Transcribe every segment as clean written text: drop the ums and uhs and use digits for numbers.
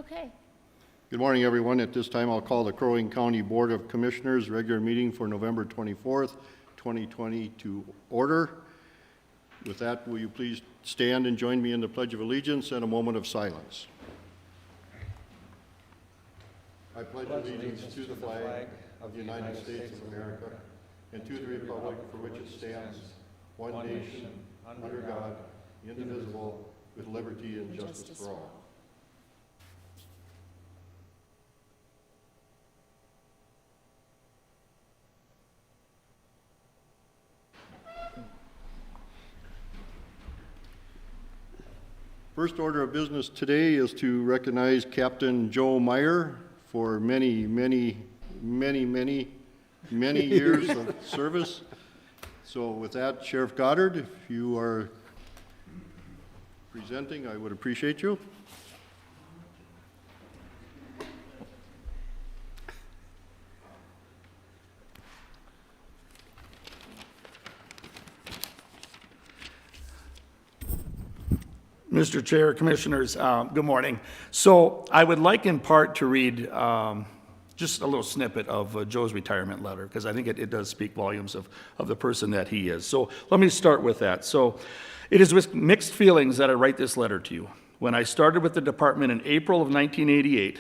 Okay. Good morning, everyone. At this time, I'll call the Crow Wing County Board of Commissioners regular meeting for November 24th, 2020 to order. With that, will you please stand and join me in the Pledge of Allegiance and a moment of silence. I pledge allegiance to the flag of the United States of America and to the republic for which it stands, one nation, under God, indivisible, with liberty and justice for all. First order of business today is to recognize Captain Joe Meyer for many years of service. So with that, Sheriff Goddard, if you are presenting, I would appreciate you. Mr. Chair, Commissioners, good morning. So I would like in part to read just a little snippet of Joe's retirement letter, because I think it does speak volumes of the person that he is. So let me start with that. So it is with mixed feelings that I write this letter to you. When I started with the department in April of 1988,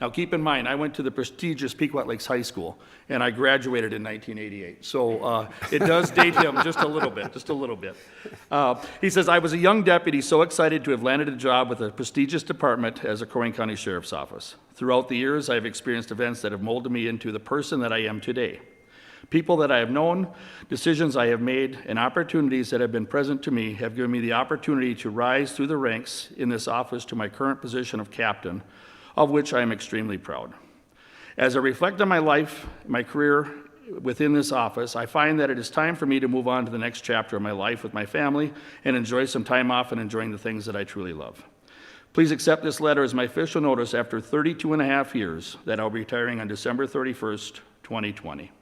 now keep in mind, I went to the prestigious Pequot Lakes High School, and I graduated in 1988. So it does date him just a little bit. He says, I was a young deputy so excited to have landed a job with a prestigious department as a Crow Wing County Sheriff's Office. Throughout the years, I have experienced events that have molded me into the person that I am today. People that I have known, decisions I have made, and opportunities that have been present to me have given me the opportunity to rise through the ranks in this office to my current position of captain, of which I am extremely proud. As I reflect on my life, my career within this office, I find that it is time for me to move on to the next chapter of my life with my family and enjoy some time off and enjoying the things that I truly love. Please accept this letter as my official notice after 32 and a half years that I'll be retiring on December 31st, 2020.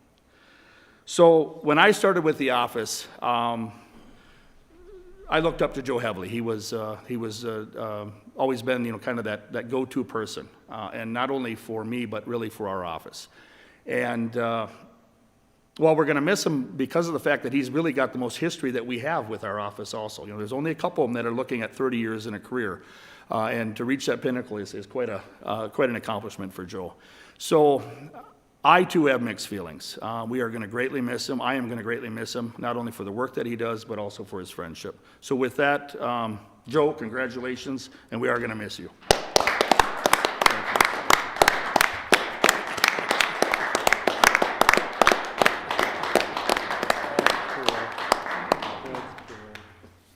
So when I started with the office, I looked up to Joe heavily. He was always been, kind of that go-to person, and not only for me, but really for our office. And while we're going to miss him because of the fact that he's really got the most history that we have with our office also. There's only a couple of them that are looking at 30 years in a career, and to reach that pinnacle is quite an accomplishment for Joe. So I too have mixed feelings. We are going to greatly miss him. I am going to greatly miss him, not only for the work that he does, but also for his friendship. So with that, Joe, congratulations, and we are going to miss you.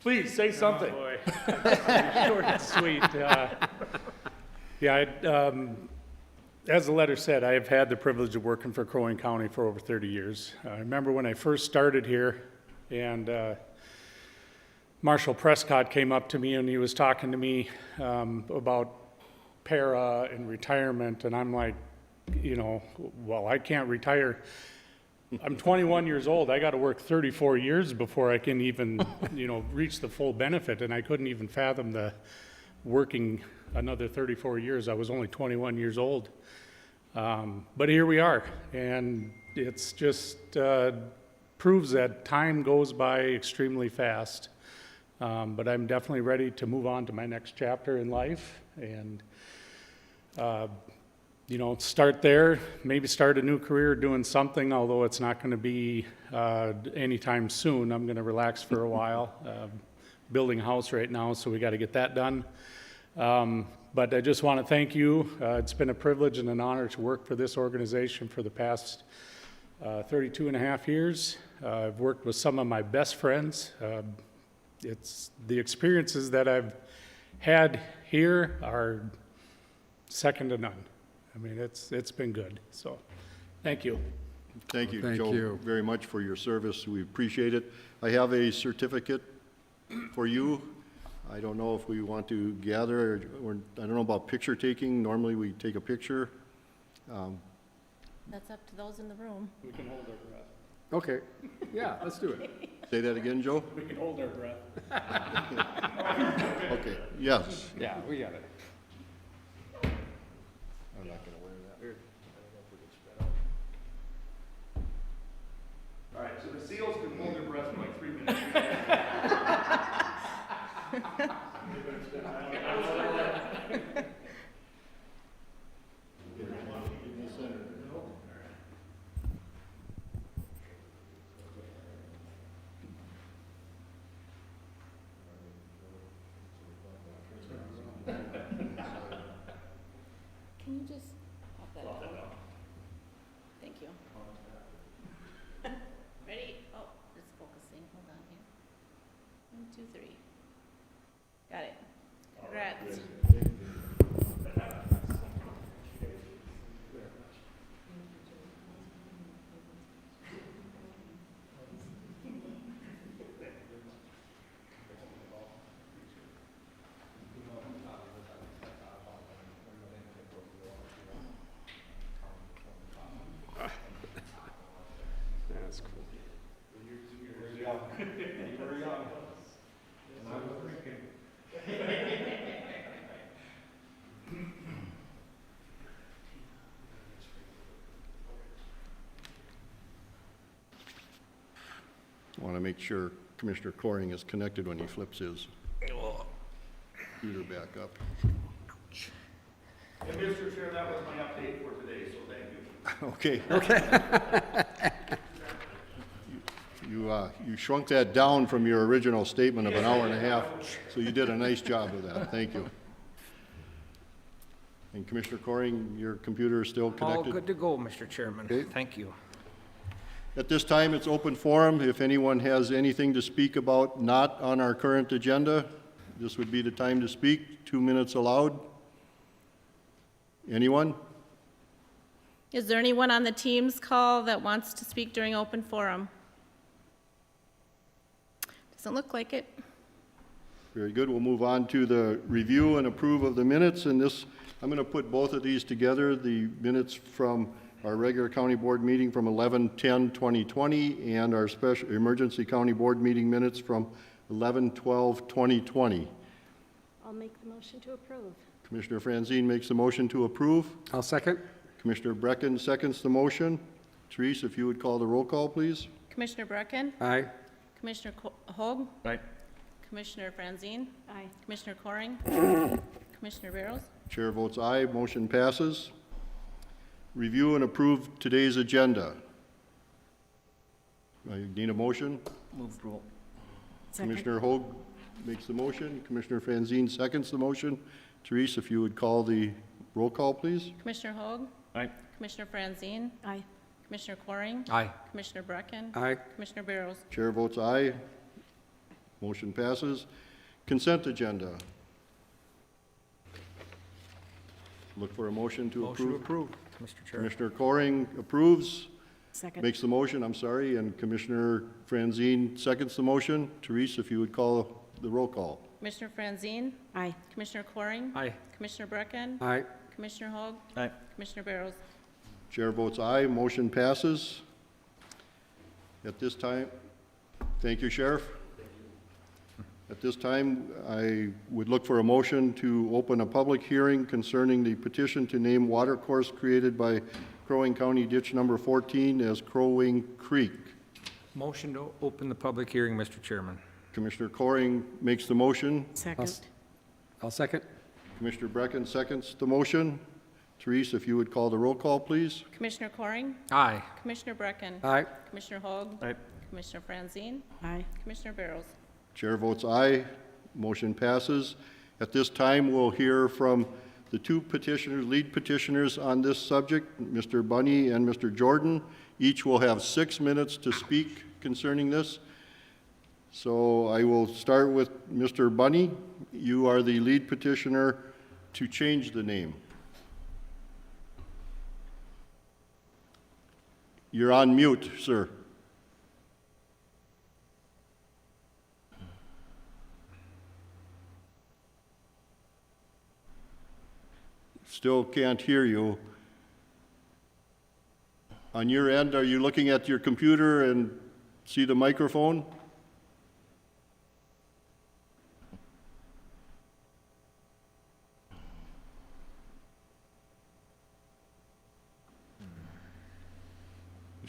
Please say something. Oh, boy. Short and sweet. As the letter said, I have had the privilege of working for Crow Wing County for over 30 years. I remember when I first started here, and Marshal Prescott came up to me and he was talking to me about para and retirement, and I'm like, well, I can't retire. I'm 21 years old. I got to work 34 years before I can even, reach the full benefit, and I couldn't even fathom the working another 34 years. I was only 21 years old. But here we are, and it's just proves that time goes by extremely fast. But I'm definitely ready to move on to my next chapter in life, and start there, maybe start a new career doing something, although it's not going to be anytime soon. I'm going to relax for a while. Building a house right now, so we got to get that done. But I just want to thank you. It's been a privilege and an honor to work for this organization for the past 32 and a half years. I've worked with some of my best friends. It's the experiences that I've had here are second to none. I mean, it's been good. So, thank you. Thank you, Thank Joe, you. very much for your service. We appreciate it. I have a certificate for you. I don't know if we want to gather, or I don't know about picture taking. Normally we take a picture. That's up to those in the room. We can hold our breath. Okay, yeah, let's do it. Say that again, Joe? We can hold our breath. Okay, yes. Yeah, we got it. All right, so the SEALs can hold their breath for like 3 minutes. Can you just pop that down? Thank you. Ready? Oh, it's focusing. Hold on here. 1, 2, 3. Got it. Congrats. That's cool. I want to make sure Commissioner Coring is connected when he flips his computer back up. And Mr. Chair, that was my update for today, so thank you. Okay. You shrunk that down from your original statement of an hour and a half, so you did a nice job of that. Thank you. And Commissioner Coring, your computer is still All connected? good to go, Mr. Chairman. Okay. Thank you. At this time, it's open forum. If anyone has anything to speak about not on our current agenda, this would be the time to speak. 2 minutes allowed. Anyone? Is there anyone on the Teams call that wants to speak during open forum? Doesn't look like it. Very good. We'll move on to the review and approve of the minutes. And this, I'm going to put both of these together, the minutes from our regular county board meeting from 11/10/2020 and our special emergency county board meeting minutes from 11/12/2020. I'll make the motion to approve. Commissioner Franzine makes the motion to approve. I'll second. Commissioner Brecken seconds the motion. Therese, if you would call the roll call, please. Commissioner Brecken? Aye. Commissioner Hoag? Aye. Commissioner Franzine? Aye. Commissioner Coring? Commissioner Barrows? Chair votes aye, motion passes. Review and approve today's agenda. I need a motion. Move approval. Second. Commissioner Hoag makes the motion. Commissioner Franzine seconds the motion. Therese, if you would call the roll call, please. Commissioner Hoag? Aye. Commissioner Franzine? Aye. Commissioner Coring? Aye. Commissioner Brecken? Aye. Commissioner Barrows? Chair votes aye. Motion passes. Consent agenda. Look for a motion to Motion to approve. approve, Mr. Chair. Commissioner Coring approves, Second. makes the motion, I'm sorry, and Commissioner Franzine seconds the motion. Therese, if you would call the roll call. Commissioner Franzine? Aye. Commissioner Coring? Aye. Commissioner Brecken? Aye. Commissioner Hoag? Aye. Commissioner Barrows? Chair votes aye, motion passes. At this time, thank you, Sheriff. At this time, I would look for a motion to open a public hearing concerning the petition to name watercourse created by Crow Wing County Ditch Number 14 as Crow Wing Creek. Motion to open the public hearing, Mr. Chairman. Commissioner Coring makes the motion. Second. I'll second. Commissioner Brecken seconds the motion. Therese, if you would call the roll call, please. Commissioner Coring? Aye. Commissioner Brecken? Aye. Commissioner Hoag? Aye. Commissioner Franzine? Aye. Commissioner Barrows? Chair votes aye. Motion passes. At this time, we'll hear from the two petitioners, lead petitioners on this subject, Mr. Bunny and Mr. Jordan. Each will have 6 minutes to speak concerning this. So I will start with Mr. Bunny. You are the lead petitioner to change the name. You're on mute, sir. Still can't hear you. On your end, are you looking at your computer and see the microphone?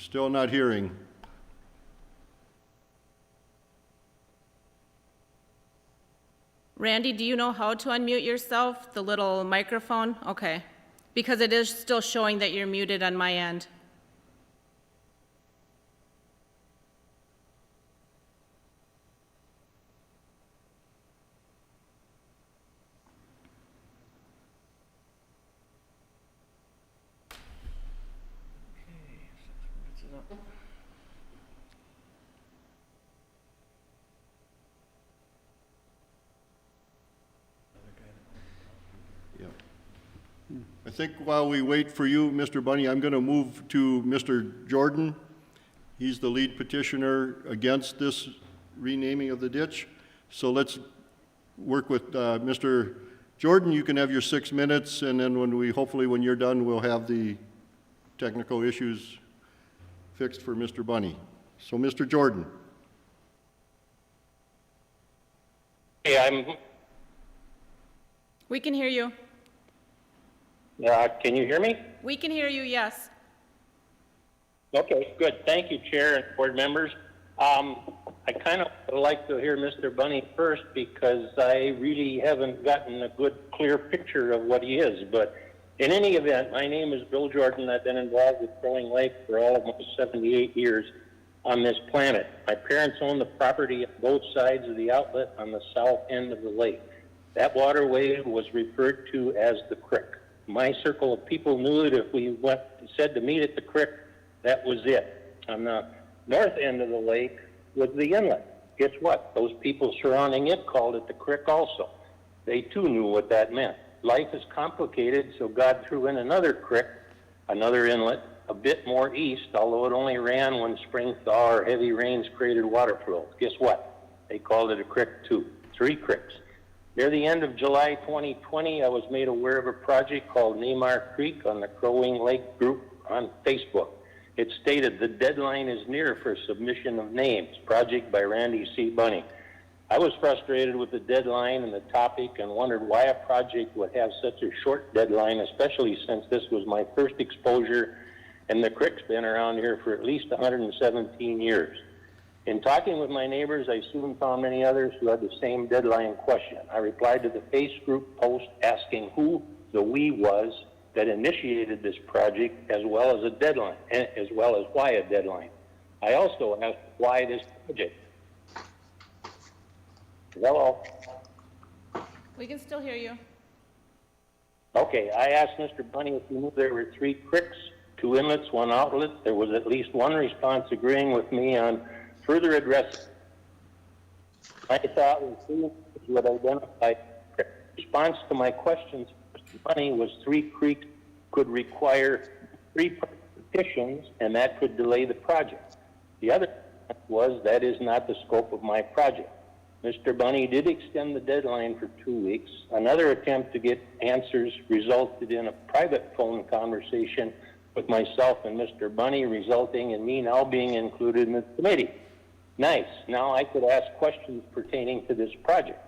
Still not hearing. Randy, do you know how to unmute yourself? The little microphone? Okay. Because it is still showing that you're muted on my end. Yeah. I think while we wait for you, Mr. Bunny, I'm going to move to Mr. Jordan. He's the lead petitioner against this renaming of the ditch. So let's work with Mr. Jordan. You can have your 6 minutes, and then hopefully when you're done, we'll have the technical issues fixed for Mr. Bunny. So Mr. Jordan. Hey, We can hear you. can you hear me? We can hear you, yes. Okay, good. Thank you, Chair and board members. I kind of like to hear Mr. Bunny first because I really haven't gotten a good, clear picture of what he is. But in any event, my name is Bill Jordan. I've been involved with Crowing Lake for almost 78 years on this planet. My parents owned the property on both sides of the outlet on the south end of the lake. That waterway was referred to as the creek. My circle of people knew that if we said to meet at the creek, that was it. On the north end of the lake was the inlet. Guess what? Those people surrounding it called it the creek also. They too knew what that meant. Life is complicated, so God threw in another creek, another inlet, a bit more east, although it only ran when spring thaw or heavy rains created water flows. Guess what? They called it a creek too. 3 creeks. Near the end of July 2020, I was made aware of a project called Neymar Creek on the Crowing Lake group on Facebook. It stated the deadline is near for submission of names, project by Randy C. Bunny. I was frustrated with the deadline and the topic and wondered why a project would have such a short deadline, especially since this was my first exposure and the creek's been around here for at least 117 years. In talking with my neighbors, I soon found many others who had the same deadline question. I replied to the Facebook post asking who the we was that initiated this project, as well as a deadline, as well as why a deadline. I also asked why this project. Hello? We can still hear you. Okay, I asked Mr. Bunny if he knew there were 3 creeks, 2 inlets, 1 outlet. There was at least one response agreeing with me on further addressing. My thought was 2 would identify. Response to my questions, Mr. Bunny, was 3 creeks could require 3 petitions, and that could delay the project. The other was that is not the scope of my project. Mr. Bunny did extend the deadline for 2 weeks. Another attempt to get answers resulted in a private phone conversation with myself and Mr. Bunny, resulting in me now being included in the committee. Nice. Now I could ask questions pertaining to this project.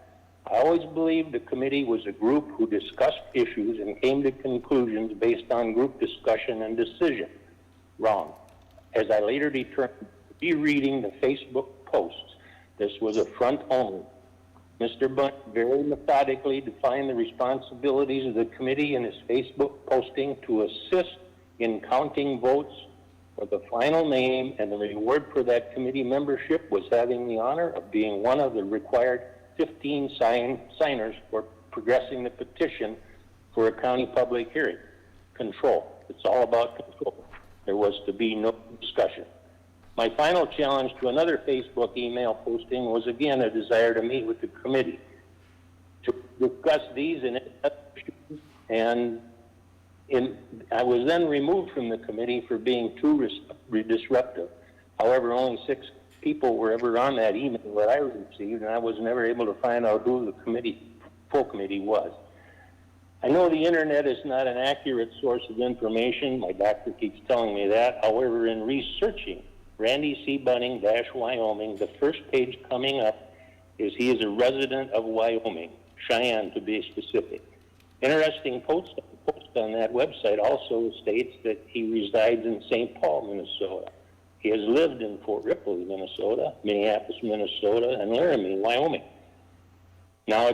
I always believed the committee was a group who discussed issues and came to conclusions based on group discussion and decision. Wrong. As I later determined, rereading the Facebook posts, this was a front only. Mr. Bunny very methodically defined the responsibilities of the committee in his Facebook posting to assist in counting votes for the final name, and the reward for that committee membership was having the honor of being one of the required 15 signers for progressing the petition for a county public hearing. Control. It's all about control. There was to be no discussion. My final challenge to another Facebook email posting was again a desire to meet with the committee to discuss these and other issues, and I was then removed from the committee for being too disruptive. However, only 6 people were ever on that email that I received, and I was never able to find out who the full committee was. I know the internet is not an accurate source of information. My doctor keeps telling me that. However, in researching Randy C. Bunning, Wyoming, the first page coming up is he is a resident of Wyoming, Cheyenne to be specific. Interesting post on that website also states that he resides in St. Paul, Minnesota. He has lived in Fort Ripley, Minnesota, Minneapolis, Minnesota, and Laramie, Wyoming. Now,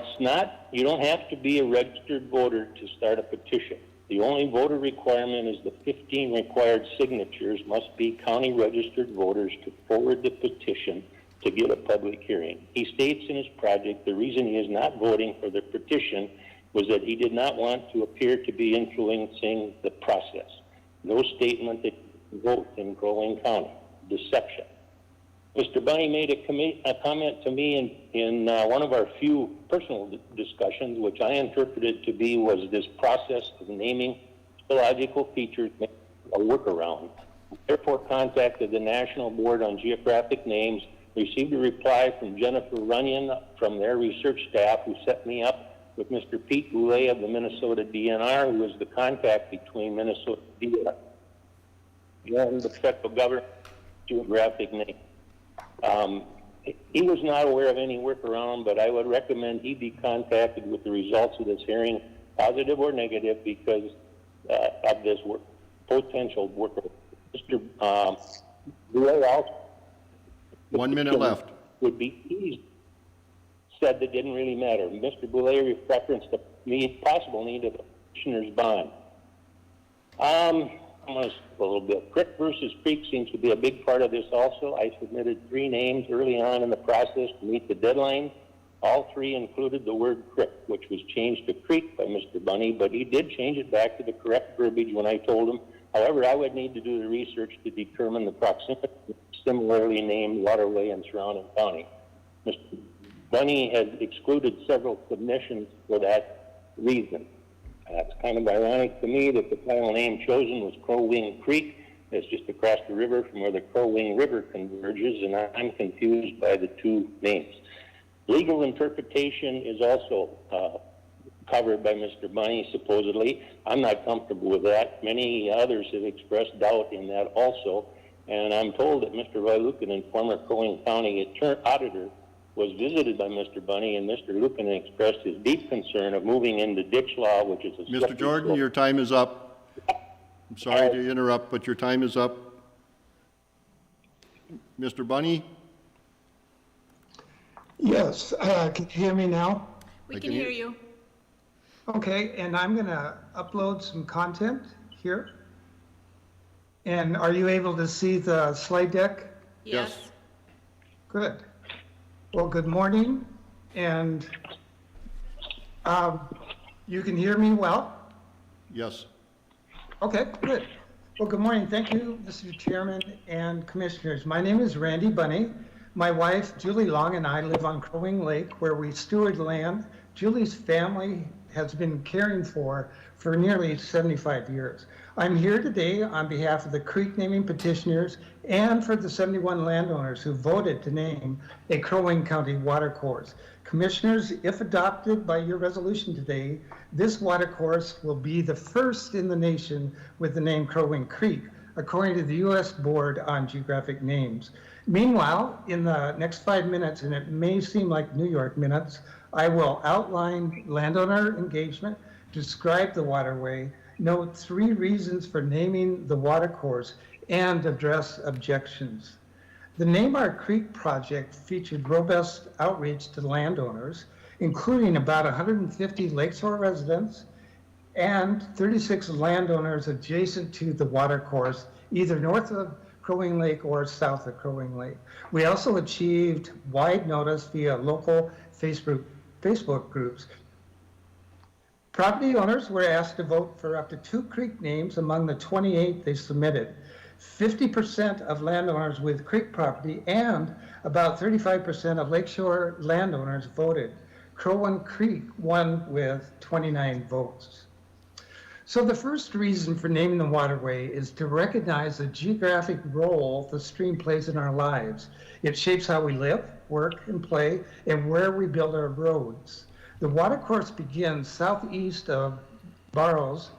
you don't have to be a registered voter to start a petition. The only voter requirement is the 15 required signatures must be county registered voters to forward the petition to get a public hearing. He states in his project the reason he is not voting for the petition was that he did not want to appear to be influencing the process. No statement that he vote in Crow Wing County. Deception. Mr. Bunny made a comment to me in one of our few personal discussions, which I interpreted to be was this process of naming geological features a workaround. Therefore, contacted the National Board on Geographic Names, received a reply from Jennifer Runyon from their research staff, who set me up with Mr. Pete Boulay of the Minnesota DNR, who is the contact between Minnesota DNR and the federal government geographic name. He was not aware of any workaround, but I would recommend he be contacted with the results of this hearing, positive or negative, because of this potential workaround. Mr. Boulay also 1 minute left. would be easy. Said that didn't really matter. Mr. Boulay referenced the possible need of a petitioner's bond. I'm going to skip a little bit. Crick versus Creek seems to be a big part of this also. I submitted 3 names early on in the process to meet the deadline. All 3 included the word Crick, which was changed to Creek by Mr. Bunny, but he did change it back to the correct verbiage when I told him. However, I would need to do the research to determine the proximity of similarly named waterway in surrounding county. Mr. Bunny has excluded several submissions for that reason. It's kind of ironic to me that the final name chosen was Crow Wing Creek. It's just across the river from where the Crow Wing River converges, and I'm confused by the 2 names. Legal interpretation is also covered by Mr. Bunny, supposedly. I'm not comfortable with that. Many others have expressed doubt in that also, and I'm told that Mr. Lucanen, former Crow Wing County auditor, was visited by Mr. Bunny, and Mr. Lucanen expressed his deep concern of moving into ditch law, which is a Mr. Jordan, your time is up. I'm sorry to interrupt, but your time is up. Mr. Bunny? Yes, can you hear me now? We can hear you. Okay, and I'm going to upload some content here. And are you able to see the slide deck? Yes. Good. Well, good morning, and you can hear me well? Yes. Okay, good. Well, good morning. Thank you, Mr. Chairman and Commissioners. My name is Randy Bunny. My wife, Julie Long, and I live on Crow Wing Lake, where we steward land Julie's family has been caring for nearly 75 years. I'm here today on behalf of the creek naming petitioners and for the 71 landowners who voted to name a Crow Wing County watercourse. Commissioners, if adopted by your resolution today, this watercourse will be the first in the nation with the name Crow Wing Creek, according to the U.S. Board on Geographic Names. Meanwhile, in the next 5 minutes, and it may seem like New York minutes, I will outline landowner engagement, describe the waterway, note 3 reasons for naming the watercourse, and address objections. The Name Our Creek project featured robust outreach to landowners, including about 150 lakeshore residents and 36 landowners adjacent to the watercourse, either north of Crow Wing Lake or south of Crow Wing Lake. We also achieved wide notice via local Facebook groups. Property owners were asked to vote for up to 2 creek names among the 28 they submitted. 50% of landowners with creek property and about 35% of lakeshore landowners voted. Crow Wing Creek won with 29 votes. So the first reason for naming the waterway is to recognize the geographic role the stream plays in our lives. It shapes how we live, work, and play, and where we build our roads. The watercourse begins southeast of Barrows,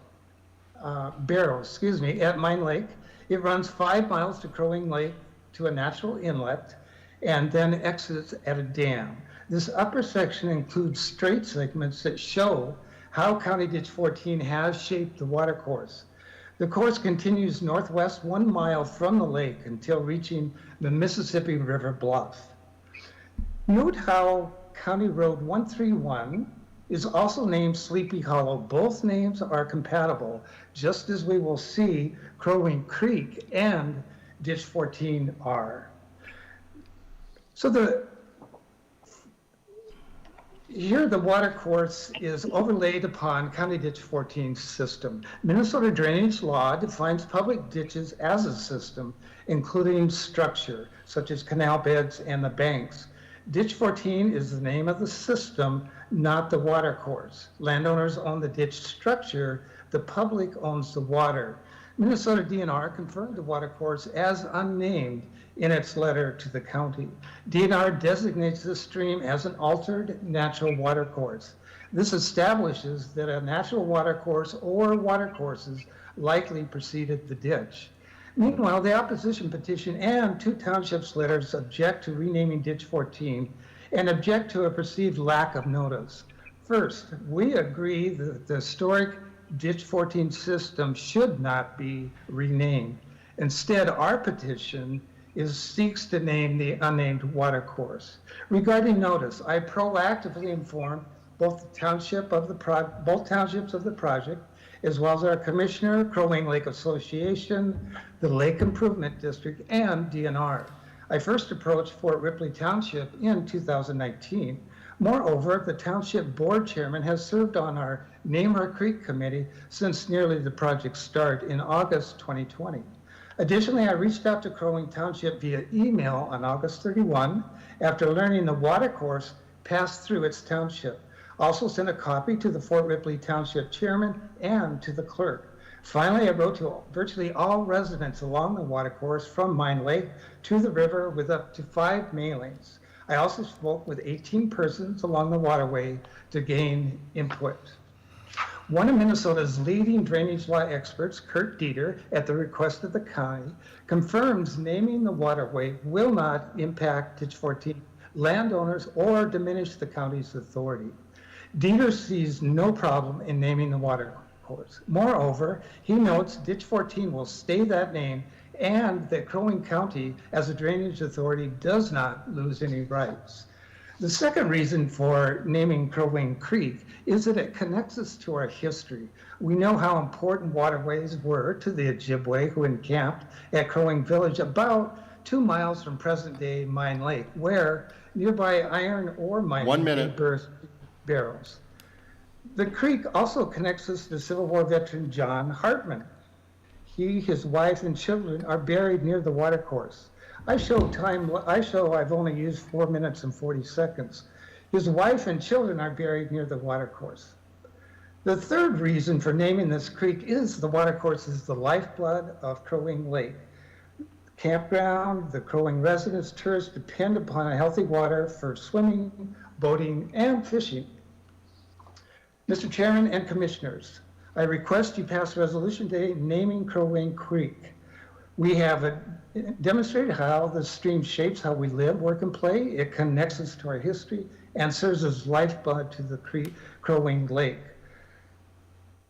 at Mine Lake. It runs 5 miles to Crow Wing Lake to a natural inlet and then exits at a dam. This upper section includes straight segments that show how County Ditch 14 has shaped the watercourse. The course continues northwest 1 mile from the lake until reaching the Mississippi River bluff. Note how County Road 131 is also named Sleepy Hollow. Both names are compatible, just as we will see Crow Wing Creek and Ditch 14 are. So here the water course is overlaid upon County Ditch 14 system. Minnesota drainage law defines public ditches as a system, including structure, such as canal beds and the banks. Ditch 14 is the name of the system, not the water course. Landowners own the ditch structure, the public owns the water. Minnesota DNR confirmed the water course as unnamed in its letter to the county. DNR designates the stream as an altered natural water course. This establishes that a natural water course or water courses likely preceded the ditch. Meanwhile, the opposition petition and 2 townships letters object to renaming Ditch 14 and object to a perceived lack of notice. First, we agree that the historic Ditch 14 system should not be renamed. Instead, our petition seeks to name the unnamed water course. Regarding notice, I proactively informed both townships of the project, as well as our commissioner, Crow Wing Lake Association, the Lake Improvement District, and DNR. I first approached Fort Ripley Township in 2019. Moreover, the township board chairman has served on our Name Our Creek committee since nearly the project's start in August 2020. Additionally, I reached out to Crow Wing Township via email on August 31 after learning the water course passed through its township. Also sent a copy to the Fort Ripley Township chairman and to the clerk. Finally, I wrote to virtually all residents along the water course from Mine Lake to the river with up to 5 mailings. I also spoke with 18 persons along the waterway to gain input. One of Minnesota's leading drainage law experts, Kurt Dieter, at the request of the county, confirms naming the waterway will not impact Ditch 14 landowners or diminish the county's authority. Dieter sees no problem in naming the water course. Moreover, he notes Ditch 14 will stay that name and that Crow Wing County, as a drainage authority, does not lose any rights. The second reason for naming Crow Wing Creek is that it connects us to our history. We know how important waterways were to the Ojibwe who encamped at Crow Wing Village about 2 miles from present-day Mine Lake, where nearby iron ore mining 1 minute. burst barrels. The creek also connects us to Civil War veteran John Hartman. He, his wife, and children are buried near the water course. I show I've only used 4 minutes and 40 seconds. His wife and children are buried near the water course. The third reason for naming this creek is the water course is the lifeblood of Crow Wing Lake. Campground, the Crow Wing residents, tourists depend upon a healthy water for swimming, boating, and fishing. Mr. Chairman and Commissioners, I request you pass a resolution today naming Crow Wing Creek. We have demonstrated how the stream shapes how we live, work, and play. It connects us to our history and serves as lifeblood to the Crow Wing Lake.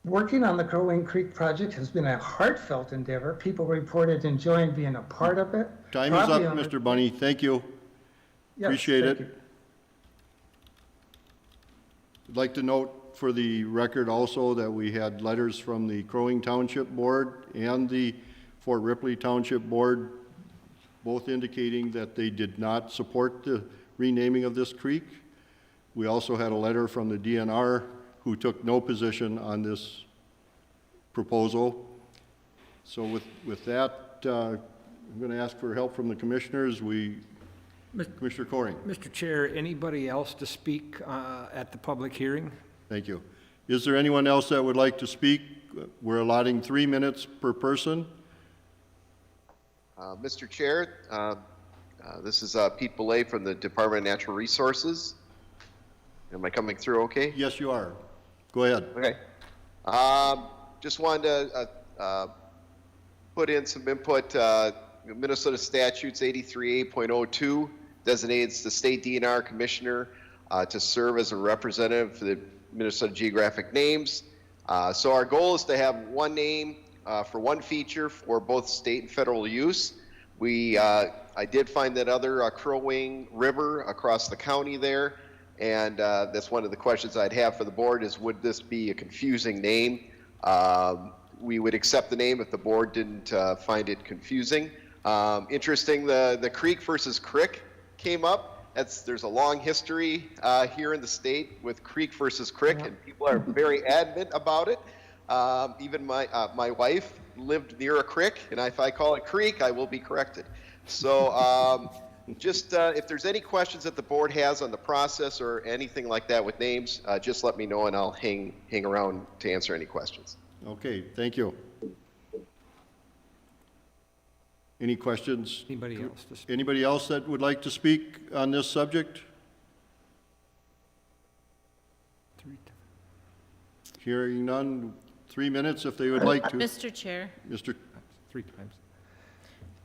Working on the Crow Wing Creek project has been a heartfelt endeavor. People reported enjoying being a part of it. Time is up, Mr. Bunny. Thank you. Yes, Appreciate thank it. you. I'd like to note for the record also that we had letters from the Crow Wing Township Board and the Fort Ripley Township Board, both indicating that they did not support the renaming of this creek. We also had a letter from the DNR who took no position on this proposal. So with that, I'm going to ask for help from the commissioners. Commissioner Coring. Mr. Chair, anybody else to speak at the public hearing? Thank you. Is there anyone else that would like to speak? We're allotting 3 minutes per person. Mr. Chair, this is Pete Belay from the Department of Natural Resources. Am I coming through okay? Yes, you are. Go ahead. Okay. Just wanted to put in some input. Minnesota Statutes 83A.02 designates the state DNR commissioner to serve as a representative for the Minnesota Geographic Names. So our goal is to have one name for one feature for both state and federal use. I did find that other Crow Wing River across the county there, and that's one of the questions I'd have for the board is, would this be a confusing name? We would accept the name if the board didn't find it confusing. Interesting, the creek versus crick came up. There's a long history here in the state with creek versus crick, and people are very adamant about it. Even my wife lived near a creek, and if I call it creek, I will be corrected. So just if there's any questions that the board has on the process or anything like that with names, just let me know, and I'll hang around to answer any questions. Okay, thank you. Any questions? Anybody else to speak? Anybody else that would like to speak on this subject? Hearing none, 3 minutes if they would like to. Mr. Chair, Mr. 3 times.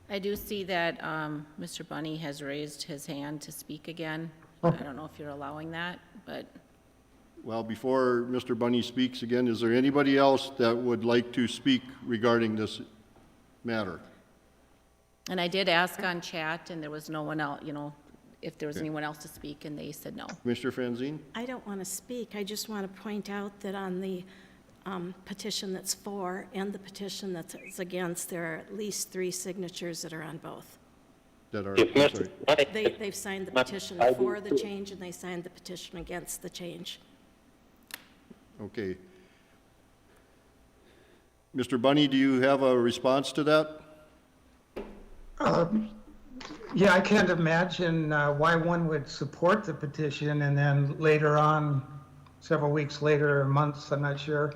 I do see that Mr. Bunny has raised his hand to speak again. I don't know if you're allowing that, but Well, before Mr. Bunny speaks again, is there anybody else that would like to speak regarding this matter? and I did ask on chat, and there was no one else, if there was anyone else to speak, and they said no. Commissioner Franzine? I don't want to speak. I just want to point out that on the petition that's for and the petition that's against, there are at least 3 signatures that are on both. That are, If I'm Mr. sorry. Bunny, They've signed the I petition do for the too. change, and they signed the petition against the change. Okay. Mr. Bunny, do you have a response to that? Yeah, I can't imagine why one would support the petition and then later on, several weeks later, or months, I'm not sure.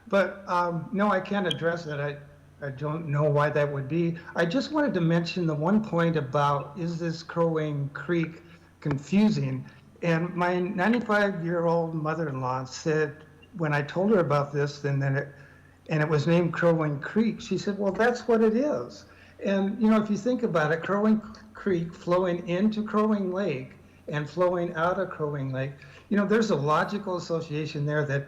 But no, I can't address that. I don't know why that would be. I just wanted to mention the one point about, is this Crow Wing Creek confusing? And my 95-year-old mother-in-law said, when I told her about this, and it was named Crow Wing Creek, she said, well, that's what it is. And, if you think about it, Crow Wing Creek flowing into Crow Wing Lake and flowing out of Crow Wing Lake, there's a logical association there that,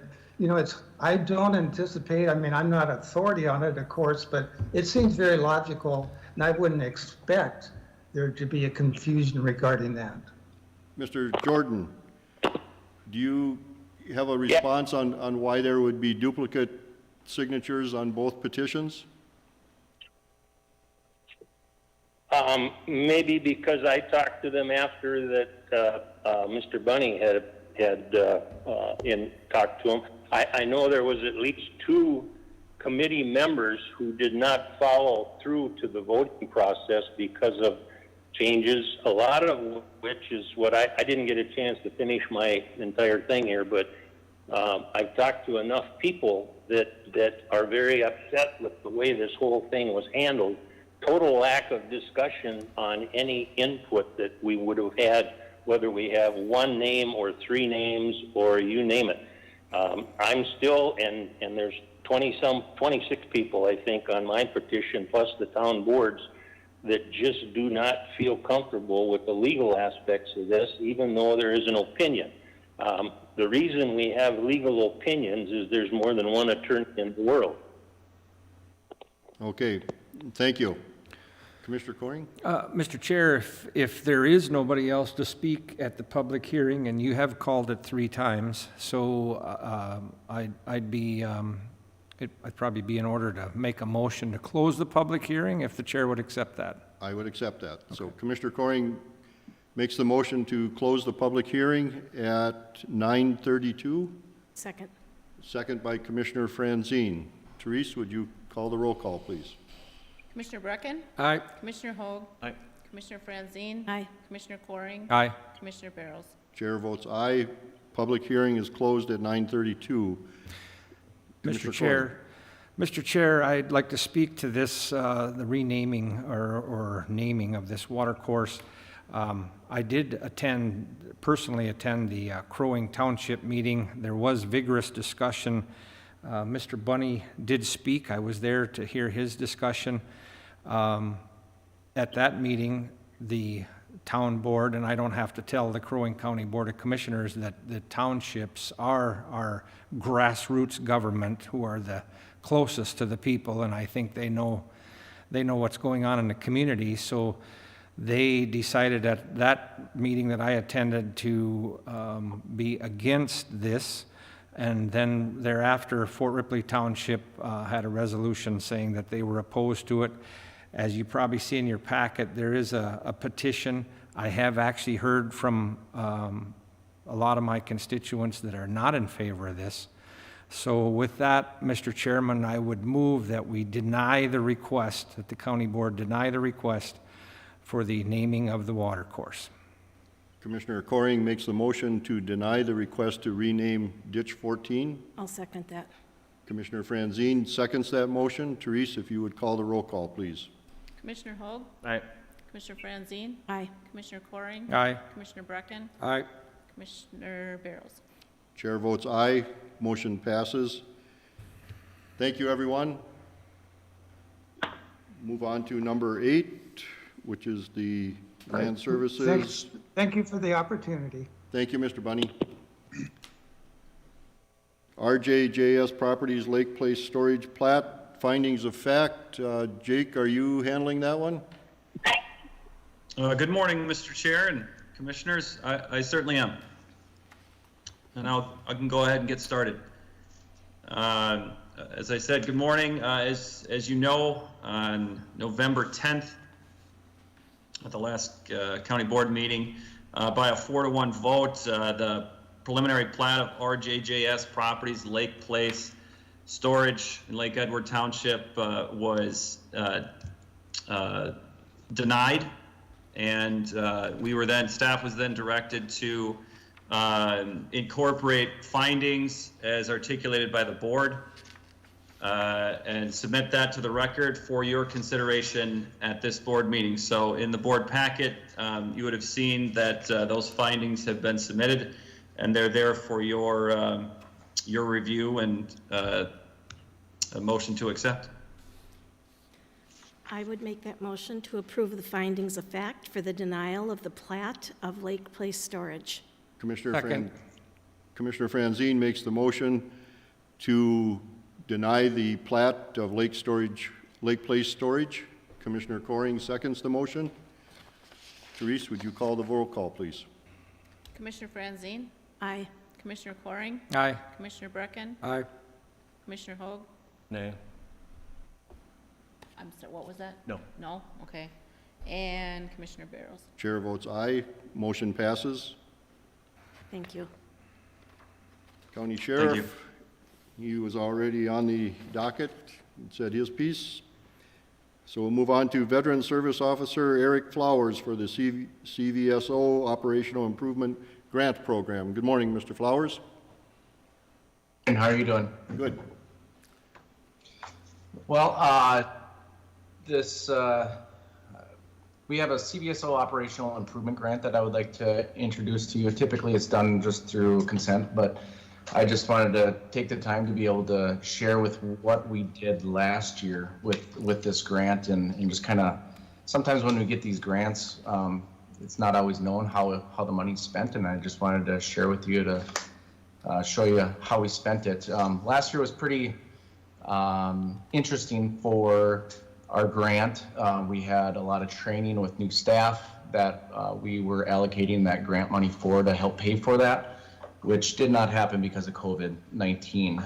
I don't anticipate, I'm not authority on it, of course, but it seems very logical, and I wouldn't expect there to be a confusion regarding that. Mr. Jordan, do you have a response on why there would be duplicate signatures on both petitions? Maybe because I talked to them after that Mr. Bunny had talked to him. I know there was at least 2 committee members who did not follow through to the voting process because of changes, a lot of which is what I didn't get a chance to finish my entire thing here, but I've talked to enough people that are very upset with the way this whole thing was handled. Total lack of discussion on any input that we would have had, whether we have 1 name or 3 names or you name it. I'm still, and there's 26 people, I think, on my petition, plus the town boards, that just do not feel comfortable with the legal aspects of this, even though there is an opinion. The reason we have legal opinions is there's more than one attorney in the world. Okay, thank you. Commissioner Coring? Mr. Chair, if there is nobody else to speak at the public hearing, and you have called it 3 times, so I'd probably be in order to make a motion to close the public hearing, if the chair would accept that. I would accept that. So Commissioner Coring makes the motion to close the public hearing at 9:32. Second. Second by Commissioner Franzine. Therese, would you call the roll call, please? Commissioner Brecken? Aye. Commissioner Hoag? Aye. Commissioner Franzine? Aye. Commissioner Coring? Aye. Commissioner Barrows? Chair votes aye. Public hearing is closed at 9:32. Mr. Chair, I'd like to speak to this, the renaming or naming of this water course. I did personally attend the Crow Wing Township meeting. There was vigorous discussion. Mr. Bunny did speak. I was there to hear his discussion. At that meeting, the town board, and I don't have to tell the Crow Wing County Board of Commissioners that the townships are our grassroots government, who are the closest to the people, and I think they know what's going on in the community. So they decided at that meeting that I attended to be against this. And then thereafter, Fort Ripley Township had a resolution saying that they were opposed to it. As you probably see in your packet, there is a petition. I have actually heard from a lot of my constituents that are not in favor of this. So with that, Mr. Chairman, I would move that we deny the request, that the county board deny the request for the naming of the water course. Commissioner Coring makes the motion to deny the request to rename Ditch 14. I'll second that. Commissioner Franzine seconds that motion. Therese, if you would call the roll call, please. Commissioner Hoag? Aye. Commissioner Franzine? Aye. Commissioner Coring? Aye. Commissioner Brecken? Aye. Commissioner Barrows? Chair votes aye. Motion passes. Thank you, everyone. Move on to number 8, which is the land services. Thank you for the opportunity. Thank you, Mr. Bunny. RJJS Properties Lake Place Storage Plat, findings of fact. Jake, are you handling that one? Good morning, Mr. Chair and Commissioners. I certainly am. And I can go ahead and get started. As I said, good morning. As you know, on November 10th, at the last county board meeting, by a 4-to-1 vote, the preliminary plat of RJJS Properties Lake Place Storage in Lake Edward Township was denied, and staff was then directed to incorporate findings as articulated by the board and submit that to the record for your consideration at this board meeting. So in the board packet, you would have seen that those findings have been submitted, and they're there for your review and a motion to accept. I would make that motion to approve the findings of fact for the denial of the plat of Lake Place Storage. Commissioner Franzine makes the motion to deny the plat of Lake Place Storage. Commissioner Coring seconds the motion. Therese, would you call the roll call, please? Commissioner Franzine? Aye. Commissioner Coring? Aye. Commissioner Brecken? Aye. Commissioner Hoag? Nay. I'm sorry, what was that? No. No? Okay. And Commissioner Barrows? Chair votes aye. Motion passes. Thank you. County Sheriff, he was already on the docket and said his piece. So we'll move on to Veteran Service Officer Eric Flowers for the CVSO Operational Improvement Grant Program. Good morning, Mr. Flowers. And how are you doing? Good. Well, we have a CVSO operational improvement grant that I would like to introduce to you. Typically it's done just through consent, but I just wanted to take the time to be able to share with what we did last year with this grant, and just kind of, sometimes when we get these grants, it's not always known how the money's spent, and I just wanted to share with you to show you how we spent it. Last year was pretty interesting for our grant. We had a lot of training with new staff that we were allocating that grant money for to help pay for that, which did not happen because of COVID-19.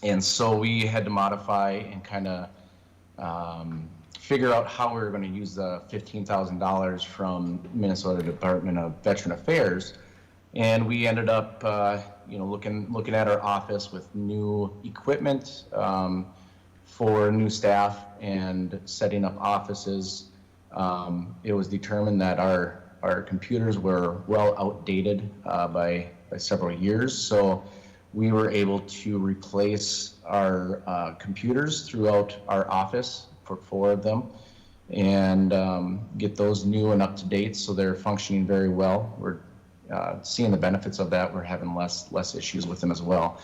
And so we had to modify and kind of figure out how we were going to use the $15,000 from Minnesota Department of Veteran Affairs. And we ended up, looking at our office with new equipment for new staff and setting up offices. It was determined that our computers were well outdated by several years, so we were able to replace our computers throughout our office for 4 of them and get those new and up to date, so they're functioning very well. We're seeing the benefits of that. We're having less issues with them as well.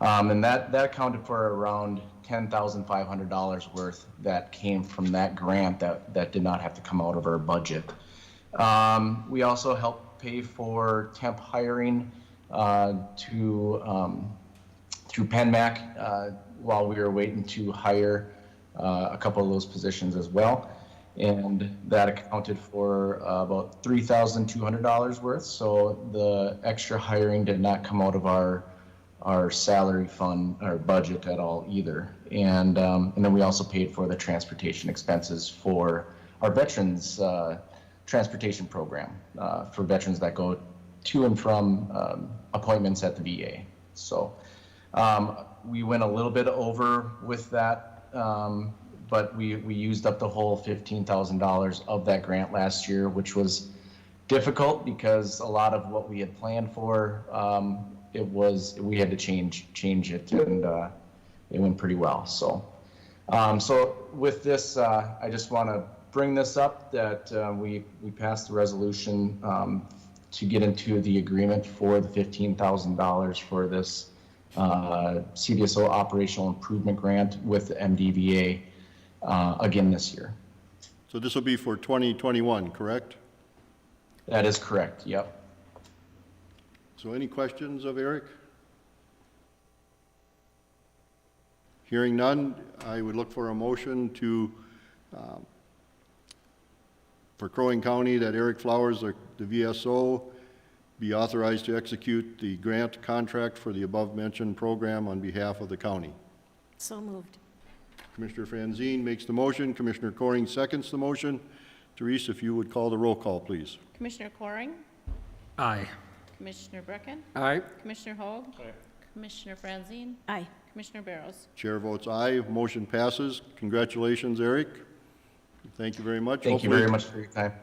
And that accounted for around $10,500 worth that came from that grant that did not have to come out of our budget. We also helped pay for temp hiring through PenMac. while we were waiting to hire a couple of those positions as well. And that accounted for about $3,200 worth. So the extra hiring did not come out of our salary fund, our budget at all either. And then we also paid for the transportation expenses for our veterans transportation program for veterans that go to and from appointments at the VA. So we went a little bit over with that, but we used up the whole $15,000 of that grant last year, which was difficult because a lot of what we had planned for, we had to change it, and it went pretty well. So, so with this, I just want to bring this up that we passed the resolution to get into the agreement for the $15,000 for this CDSO operational improvement grant with the MDVA again this year. So this will be for 2021, correct? That is correct, yep. So any questions of Eric? Hearing none, I would look for a motion to, for Crow Wing County, that Eric Flowers, the VSO, be authorized to execute the grant contract for the above-mentioned program on behalf of the county. So moved. Commissioner Franzine makes the motion. Commissioner Coring seconds the motion. Therese, if you would call the roll call, please. Commissioner Coring, Aye. Commissioner Brecken, Aye. Commissioner Hoag, Commissioner Franzine, Aye. Commissioner Barrows. Chair votes aye. Motion passes. Congratulations, Eric. Thank you very much. Thank you very much for your time.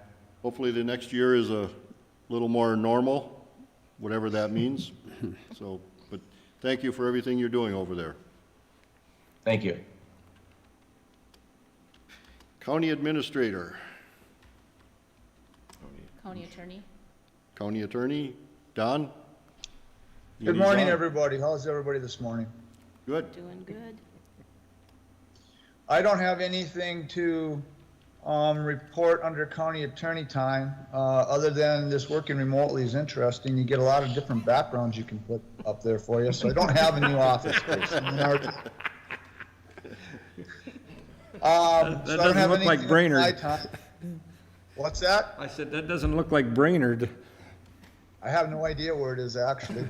Hopefully the next year is a little more normal, whatever that means. So, but thank you for everything you're doing over there. Thank you. County Administrator, County Attorney. County Attorney, Don? Good morning, everybody. How's everybody this morning? Good. Doing good. I don't have anything to report under county attorney time, other than this working remotely is interesting. You get a lot of different backgrounds you can put up there for you, so I don't have a new office space. That doesn't look like Brainerd. What's that? I said, that doesn't look like Brainerd. I have no idea where it is, actually.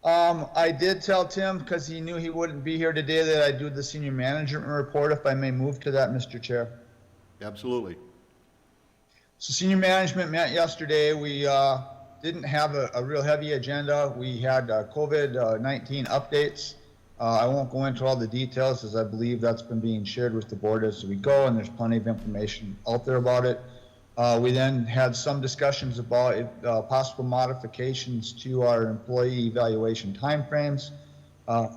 I did tell Tim, because he knew he wouldn't be here today, that I'd do the senior management report, if I may move to that, Mr. Chair. Absolutely. So senior management met yesterday. We didn't have a real heavy agenda. We had COVID-19 updates. I won't go into all the details, as I believe that's been being shared with the board as we go, and there's plenty of information out there about it. We then had some discussions about possible modifications to our employee evaluation timeframes. I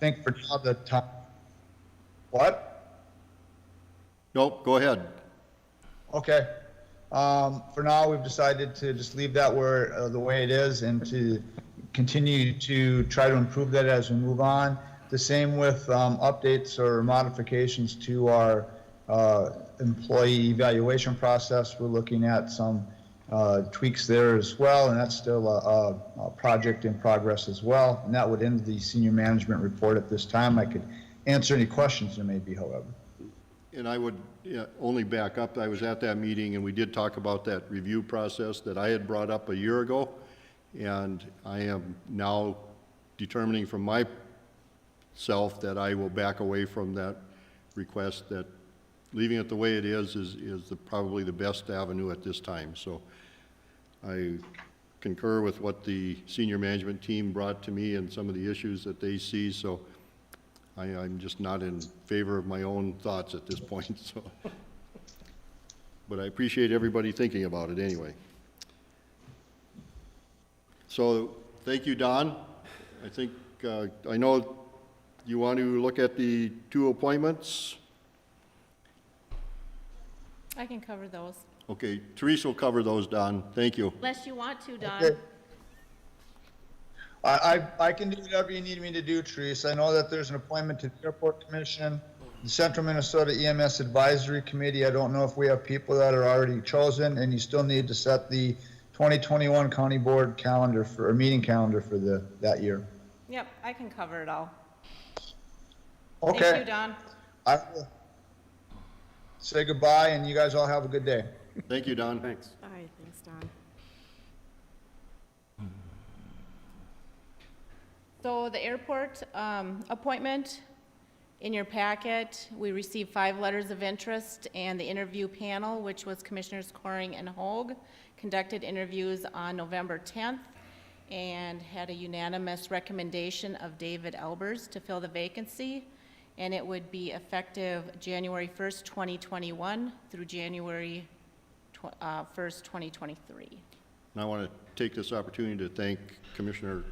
think for now the time. What? Nope, go ahead. Okay. For now, we've decided to just leave that where the way it is, and to continue to try to improve that as we move on. The same with updates or modifications to our employee evaluation process. We're looking at some tweaks there as well, and that's still a project in progress as well. And that would end the senior management report at this time. I could answer any questions there may be, however. And I would only back up. I was at that meeting, and we did talk about that review process that I had brought up a year ago. And I am now determining from myself that I will back away from that request, that leaving it the way it is probably the best avenue at this time. So I concur with what the senior management team brought to me and some of the issues that they see. So I'm just not in favor of my own thoughts at this point. So, but I appreciate everybody thinking about it anyway. So thank you, Don. I think, I know you want to look at the two appointments. I can cover those. Okay, Teresa will cover those, Don. Thank you. Unless you want to, Don. Okay. I can do whatever you need me to do, Teresa. I know that there's an appointment to the Airport Commission, the Central Minnesota EMS Advisory Committee. I don't know if we have people that are already chosen, and you still need to set the 2021 County Board calendar for, or meeting calendar for that year. Yep, I can cover it all. Thank you, Okay, Don. I will say goodbye, and you guys all have a good day. Thank you, Don. Thanks. All right, thanks, Don. So the airport appointment, in your packet, we received 5 letters of interest, and the interview panel, which was Commissioners Coring and Hoag, conducted interviews on November 10th and had a unanimous recommendation of David Elbers to fill the vacancy, and it would be effective January 1st, 2021 through January 1st, 2023. And I want to take this opportunity to thank Commissioner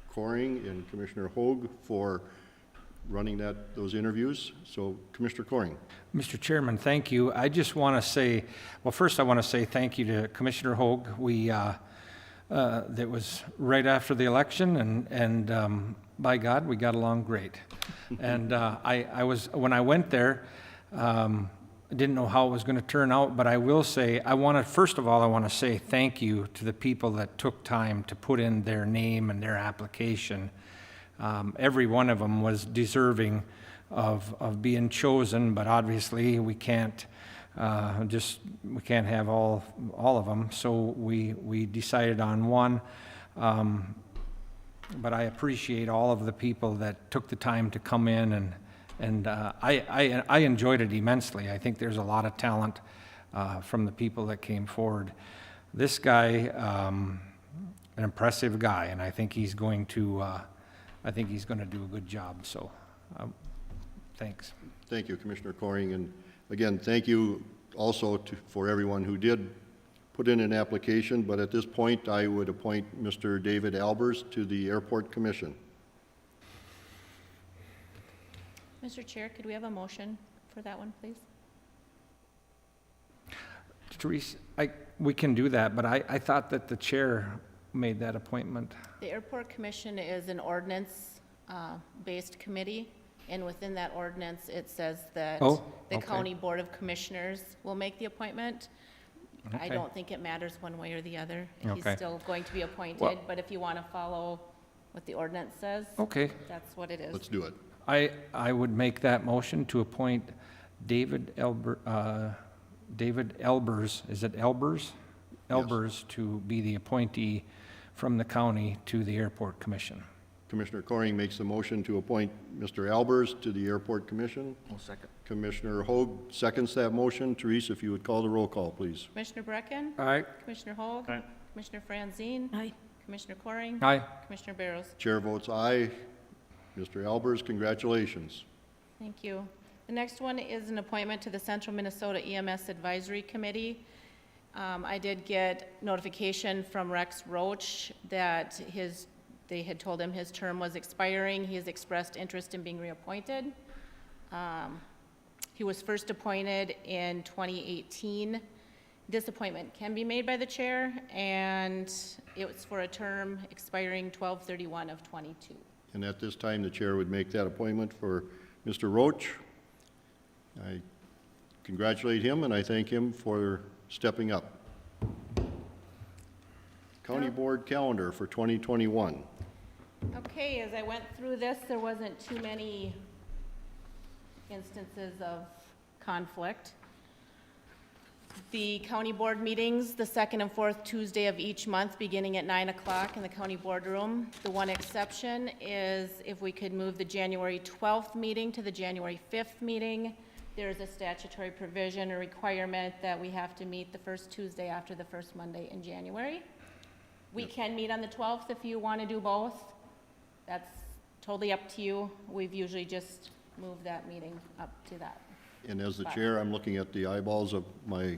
Coring and Commissioner Hoag for running those interviews. So Commissioner Coring. Mr. Chairman, thank you. I just want to say, well, first I want to say thank you to Commissioner Hoag. That was right after the election, and by God, we got along great. And when I went there, I didn't know how it was going to turn out, but I will say, first of all, I want to say thank you to the people that took time to put in their name and their application. Every one of them was deserving of being chosen, but obviously we can't have all of them. So we decided on one. But I appreciate all of the people that took the time to come in, and I enjoyed it immensely. I think there's a lot of talent from the people that came forward. This guy, an impressive guy, and I think he's going to do a good job. So, thanks. Thank you, Commissioner Coring. And again, thank you also for everyone who did put in an application. But at this point, I would appoint Mr. David Albers to the Airport Commission. Mr. Chair, could we have a motion for that one, please? Therese, we can do that, but I thought that the chair made that appointment. The Airport Commission is an ordinance-based committee, and within that ordinance, it says that Oh, the okay. County Board of Commissioners will make the appointment. I Okay. don't think it matters one way or the other. He's Okay. still going to be appointed, Well- but if you want to follow what the ordinance says, Okay. that's what it is. Let's do it. I would make that motion to appoint David Elbers, is it Elbers? Elbers to be the appointee from the county to the Airport Commission. Commissioner Coring makes the motion to appoint Mr. Albers to the Airport Commission. One second. Commissioner Hoag seconds that motion. Therese, if you would call the roll call, please. Commissioner Brecken? Aye. Commissioner Hoag? Commissioner Franzine? Aye. Commissioner Coring? Aye. Commissioner Barrows? Chair votes aye. Mr. Albers, congratulations. Thank you. The next one is an appointment to the Central Minnesota EMS Advisory Committee. I did get notification from Rex Roach that they had told him his term was expiring. He has expressed interest in being reappointed. He was first appointed in 2018. This appointment can be made by the chair, and it was for a term expiring 12/31 of '22. And at this time, the chair would make that appointment for Mr. Roach. I congratulate him, and I thank him for stepping up. County Board calendar for 2021. Okay, as I went through this, there wasn't too many instances of conflict. The county board meetings, the second and fourth Tuesday of each month, beginning at 9 o'clock in the county boardroom. The one exception is if we could move the January 12th meeting to the January 5th meeting. There's a statutory provision or requirement that we have to meet the first Tuesday after the first Monday in January. We can meet on the 12th if you want to do both. That's totally up to you. We've usually just moved that meeting up to that. And as the chair, I'm looking at the eyeballs of my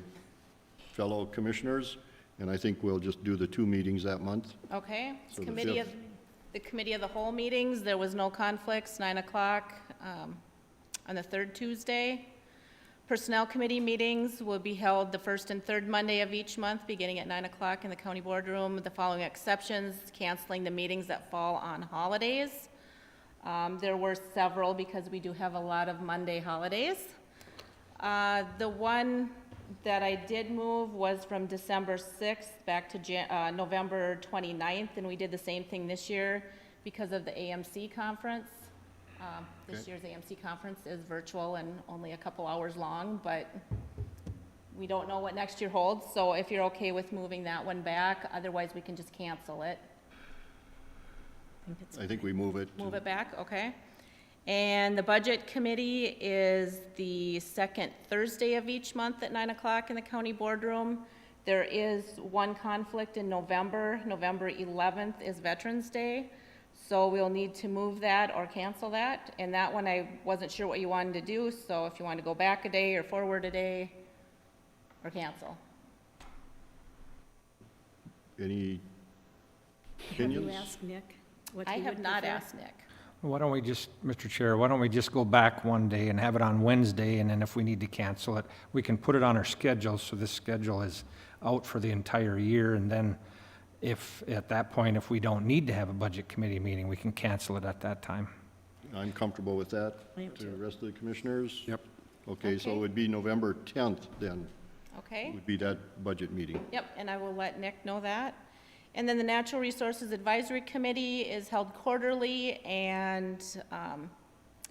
fellow commissioners, and I think we'll just do the 2 meetings that month. Okay, So the committee of, fifth. the committee of the whole meetings, there was no conflicts, 9 o'clock on the third Tuesday. Personnel committee meetings will be held the first and third Monday of each month, beginning at 9 o'clock in the county boardroom. The following exceptions, canceling the meetings that fall on holidays. There were several because we do have a lot of Monday holidays. The one that I did move was from December 6th back to November 29th, and we did the same thing this year. because of the AMC conference. This Okay. year's AMC conference is virtual and only a couple hours long, but we don't know what next year holds, so if you're okay with moving that one back, otherwise we can just cancel it. I think we move it. Move it back, okay. And the Budget Committee is the second Thursday of each month at 9 o'clock in the county boardroom. There is one conflict in November. November 11th is Veterans Day, so we'll need to move that or cancel that. And that one, I wasn't sure what you wanted to do, so if you wanted to go back a day or forward a day, or cancel. Any Have opinions? you asked Nick what I he have would not prefer? asked Nick. Why don't we just, Mr. Chair, why don't we just go back one day and have it on Wednesday, and then if we need to cancel it, we can put it on our schedule, so this schedule is out for the entire year, and then if, at that point, if we don't need to have a budget committee meeting, we can cancel it at that time. I'm comfortable with that. I am The too. rest of the commissioners? Yep. Okay, so it Okay. would be November 10th then, Okay? would be that budget meeting. Yep, and I will let Nick know that. And then the Natural Resources Advisory Committee is held quarterly and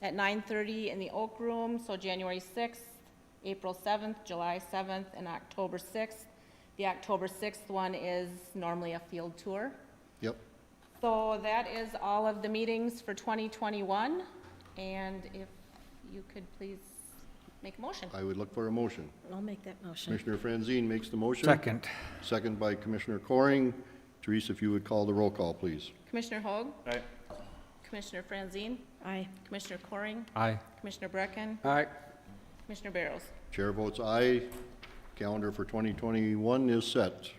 at 9:30 in the Oak Room, so January 6th, April 7th, July 7th, and October 6th. The October 6th one is normally a field tour. Yep. So that is all of the meetings for 2021, and if you could please make a motion. I would look for a motion. I'll make that motion. Commissioner Franzine makes the motion. Second. Second by Commissioner Coring. Teresa, if you would call the roll call, please. Commissioner Hoag? Aye. Commissioner Franzine? Aye. Commissioner Coring? Aye. Commissioner Brecken? Aye. Commissioner Barrows? Chair votes aye. Calendar for 2021 is set.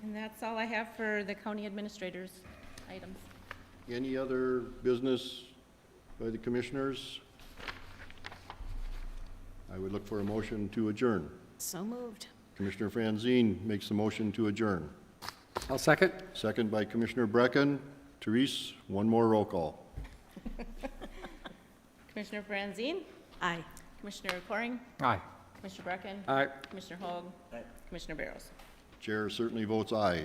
And that's all I have for the county administrators items. Any other business by the commissioners? I would look for a motion to adjourn. So moved. Commissioner Franzine makes the motion to adjourn. I'll second. Second by Commissioner Brecken. Therese, one more roll call. Commissioner Franzine? Aye. Commissioner Coring? Aye. Commissioner Brecken? Aye. Commissioner Hoag? Commissioner Barrows? Chair certainly votes aye.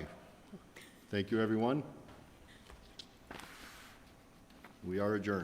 Thank you, everyone. We are adjourned.